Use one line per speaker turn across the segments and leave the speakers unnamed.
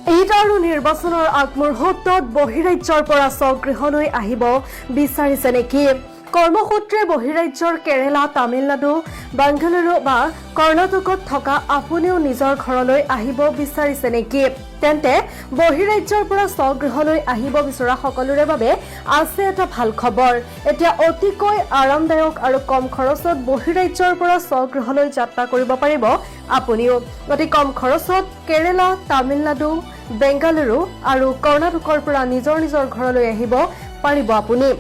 ঈদ আৰু নিৰ্বাচনৰ আগমুহূৰ্তত বহিৰাজ্যৰ পৰা স্বগৃহলৈ আহিব বিচাৰিছে নেকি? কৰ্মসূত্ৰে বহিৰাজ্যৰ কেৰেলা, তামিলনাডু, বেংগালুৰু বা কৰ্ণাটকত থকা আপুনিও নিজৰ ঘৰলৈ আহিব বিচাৰিছে নেকি? তেন্তে বহিৰাজ্যৰ পৰা স্বগৃহলৈ আহিব বিচৰা সকলোৰে বাবে আছে এটা ভাল খবৰ। এতিয়া অতিকৈ আৰামদায়ক আৰু কম খৰচত বহিৰাজ্যৰ পৰা স্বগৃহলৈ যাত্ৰা কৰিব পাৰিব আপুনিও। অতি কম খৰচত কেৰেলা, তামিলনাডু, বেংগালুৰু আৰু কৰ্ণাটকৰ পৰা নিজৰ ঘৰলৈ আহিব পাৰিব আপুনি।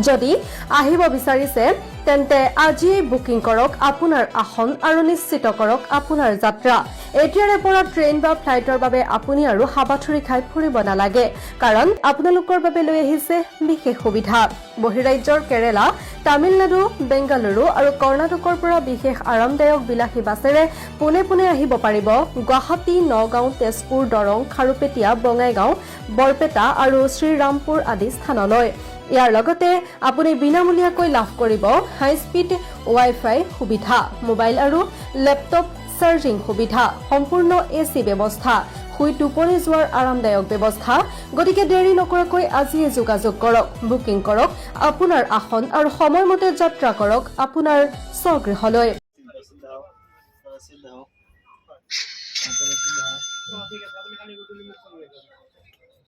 যদি আহিব বিচাৰিছে তেন্তে আজিয়ে বুকিং কৰক আপোনাৰ আসন আৰু নিশ্চিত কৰক আপোনাৰ যাত্ৰা। এতিয়াৰে পৰা ট্ৰেইন বা ফ্লাইটৰ বাবে আপুনি আৰু হাবাথুৰি খাই ফুৰিব নালাগে, কাৰণ আপোনালোকৰ বাবে লৈ আহিছে বিশেষ সুবিধা। বহিৰাজ্যৰ কেৰেলা, তামিলনাডু, বেংগালুৰু আৰু কৰ্ণাটকৰ পৰা বিশেষ আৰামদায়ক বিলাসী বাছেৰে পোনে আহিব পাৰিব গুৱাহাটী, নগাঁও, তেজপুৰ, দৰং, খাৰুপেটীয়া, বঙাইগাঁও, বৰপেটা আৰু শ্ৰীৰামপুৰ আদি স্থানলৈ। ইয়াৰ লগতে আপুনি বিনামূলীয়াকৈ লাভ কৰিব হাই স্পীড ৱাইফাই সুবিধা, মোবাইল আৰু লেপটপ চাৰ্জিং সুবিধা, সম্পূৰ্ণ এচি ব্যৱস্থা, শুই টোপনি যোৱাৰ আৰামদায়ক ব্যৱস্থা। গতিকে দেৰি নকৰাকৈ আজিয়ে যোগাযোগ কৰক, বুকিং কৰক আপোনাৰ আসন আৰু সময়মতে যাত্ৰা কৰক আপোনাৰ স্বগৃহলৈ।